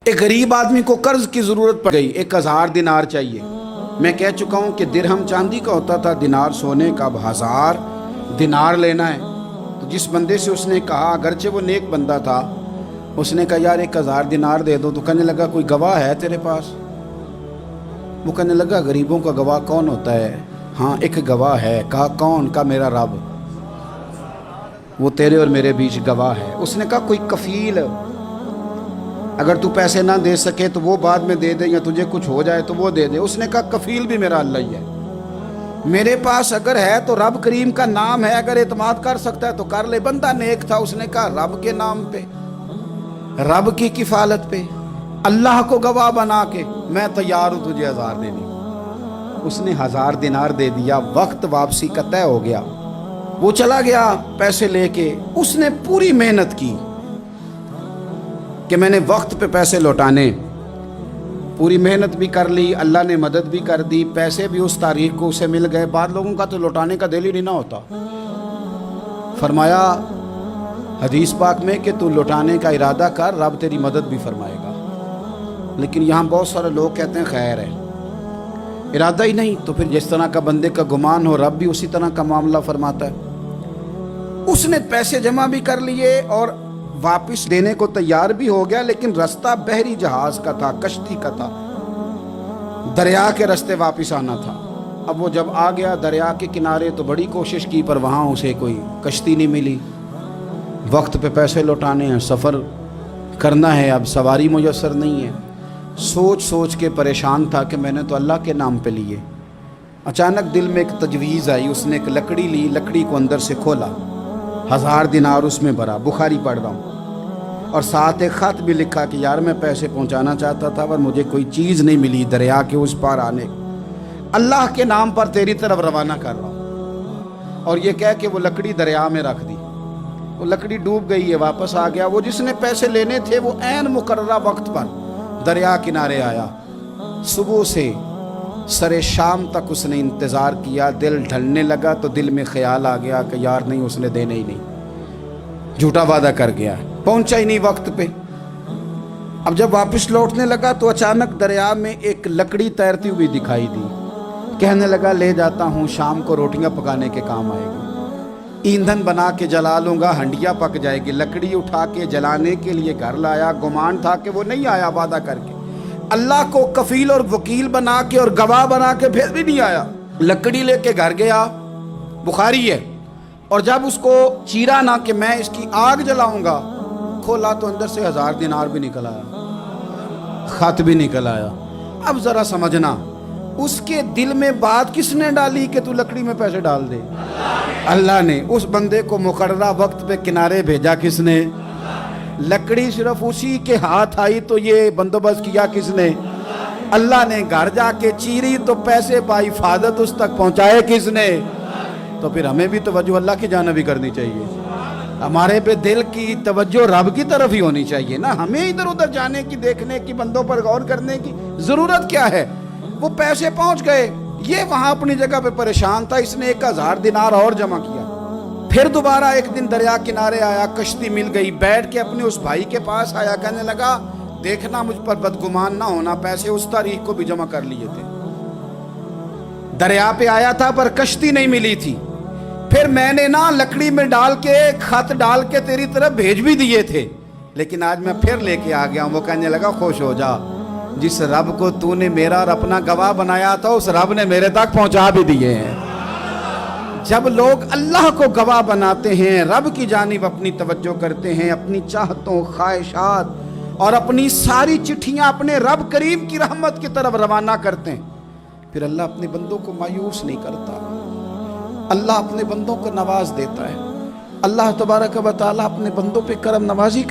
ایک غریب آدمی کو قرض کی ضرورت پڑ گئی، 1000 دینار چاہیے۔ میں کہہ چکا ہوں کہ درہم چاندی کا ہوتا تھا، دینار سونے کا، اب 1000 دینار لینا ہے۔ تو جس بندے سے اس نے کہا، اگرچہ وہ نیک بندہ تھا، اس نے کہا یار 1000 دینار دے دو، تو کہنے لگا کوئی گواہ ہے تیرے پاس؟ وہ کہنے لگا غریبوں کا گواہ کون ہوتا ہے؟ ہاں ایک گواہ ہے۔ کہا کون؟ کہا میرا رب، وہ تیرے اور میرے بیچ گواہ ہے۔ اس نے کہا کوئی کفیل، اگر تو پیسے نہ دے سکے تو وہ بعد میں دے دے، یا تجھے کچھ ہو جائے تو وہ دے دے۔ اس نے کہا کفیل بھی میرا اللہ ہی ہے، میرے پاس اگر ہے تو رب کریم کا نام ہے، اگر اعتماد کر سکتا ہے تو کر لے۔ بندہ نیک تھا، اس نے کہا رب کے نام پہ، رب کی کفالت پہ، اللہ کو گواہ بنا کے میں تیار ہوں تجھے 1000 دینی۔ اس نے 1000 دینار دے دیا، وقت واپسی کا طے ہو گیا۔ وہ چلا گیا پیسے لے کے۔ اس نے پوری محنت کی کہ میں نے وقت پہ پیسے لوٹانے، پوری محنت بھی کر لی، اللہ نے مدد بھی کر دی، پیسے بھی اس تاریخ کو اسے مل گئے۔ بعض لوگوں کا تو لوٹانے کا دل ہی نہیں نہ ہوتا۔ فرمایا حدیث پاک میں کہ تو لوٹانے کا ارادہ کر، رب تیری مدد بھی فرمائے گا۔ لیکن یہاں بہت سارے لوگ کہتے ہیں خیر ہے، ارادہ ہی نہیں، تو پھر جس طرح کا بندے کا گمان ہو رب بھی اسی طرح کا معاملہ فرماتا ہے۔ اس نے پیسے جمع بھی کر لیے اور واپس دینے کو تیار بھی ہو گیا، لیکن رستہ بحری جہاز کا تھا، کشتی کا تھا، دریا کے رستے واپس آنا تھا۔ اب وہ جب آ گیا دریا کے کنارے تو بڑی کوشش کی، پر وہاں اسے کوئی کشتی نہیں ملی۔ وقت پہ پیسے لوٹانے ہیں، سفر کرنا ہے، اب سواری میسر نہیں ہے۔ سوچ سوچ کے پریشان تھا کہ میں نے تو اللہ کے نام پہ لیے۔ اچانک دل میں ایک تجویز آئی، اس نے ایک لکڑی لی، لکڑی کو اندر سے کھولا، 1000 دینار اس میں بھرا، بخاری پڑھ رہا ہوں، اور ساتھ ایک خط بھی لکھا کہ یار میں پیسے پہنچانا چاہتا تھا پر مجھے کوئی چیز نہیں ملی دریا کے اس پار آنے، اللہ کے نام پر تیری طرف روانہ کر رہا ہوں۔ اور یہ کہہ کہ وہ لکڑی دریا میں رکھ دی، وہ لکڑی ڈوب گئی ہے، واپس آ گیا۔ وہ جس نے پیسے لینے تھے وہ عین مقررہ وقت پر دریا کنارے آیا۔ صبح سے سر شام تک اس نے انتظار کیا، دل ڈھلنے لگا تو دل میں خیال آ گیا کہ یار نہیں، اس نے دینے ہی نہیں، جھوٹا وعدہ کر گیا، پہنچا ہی نہیں وقت پہ۔ اب جب واپس لوٹنے لگا تو اچانک دریا میں ایک لکڑی تیرتی ہوئی دکھائی دی۔ کہنے لگا لے جاتا ہوں، شام کو روٹیاں پکانے کے کام آئے گی، ایندھن بنا کے جلا لوں گا، ہنڈیا پک جائے گی۔ لکڑی اٹھا کے جلانے کے لیے گھر لایا، گمان تھا کہ وہ نہیں آیا وعدہ کر کے، اللہ کو کفیل اور وکیل بنا کے اور گواہ بنا کے پھر بھی نہیں آیا۔ لکڑی لے کے گھر گیا، بخاری ہے، اور جب اس کو چیرا نہ کہ میں اس کی آگ جلاؤں گا، کھولا تو اندر سے 1000 دینار بھی نکل آیا، خط بھی نکل آیا۔ اب ذرا سمجھنا، اس کے دل میں بات کس نے ڈالی کہ تو لکڑی میں پیسے ڈال دے؟ اللہ نے۔ اس بندے کو مقررہ وقت پہ کنارے بھیجا کس نے؟ لکڑی صرف اسی کے ہاتھ آئی تو یہ بندوبست کیا کس نے؟ اللہ نے۔ گھر جا کے چیری تو پیسے پائی، حفاظت اس تک پہنچائے کس نے؟ تو پھر ہمیں بھی توجہ اللہ کی جانب بھی کرنی چاہیے، ہمارے پہ دل کی توجہ رب کی طرف ہی ہونی چاہیے نا، ہمیں ادھر ادھر جانے کی، دیکھنے کی، بندوں پر غور کرنے کی ضرورت کیا ہے؟ وہ پیسے پہنچ گئے، یہ وہاں اپنی جگہ پہ پریشان تھا، اس نے 1000 دینار اور جمع کیا۔ پھر دوبارہ ایک دن دریا کنارے آیا، کشتی مل گئی، بیٹھ کے اپنے اس بھائی کے پاس آیا، کہنے لگا دیکھنا مجھ پر بدگمان نہ ہونا، پیسے اس تاریخ کو بھی جمع کر لیے تھے، دریا پہ آیا تھا پر کشتی نہیں ملی تھی، پھر میں نے نا لکڑی میں ڈال کے خط ڈال کے تیری طرف بھیج بھی دیے تھے، لیکن آج میں پھر لے کے آ گیا ہوں۔ وہ کہنے لگا خوش ہو جا، جس رب کو تو نے میرا اور اپنا گواہ بنایا تھا اس رب نے میرے تک پہنچا بھی دیے ہیں۔ جب لوگ اللہ کو گواہ بناتے ہیں، رب کی جانب اپنی توجہ کرتے ہیں، اپنی چاہتوں، خواہشات اور اپنی ساری چٹھیاں اپنے رب کریم کی رحمت کی طرف روانہ کرتے ہیں، پھر اللہ اپنے بندوں کو مایوس نہیں کرتا، اللہ اپنے بندوں کو نواز دیتا ہے۔ اللہ تبارک و تعالیٰ اپنے بندوں پہ کرم نوازی کرتا ہے۔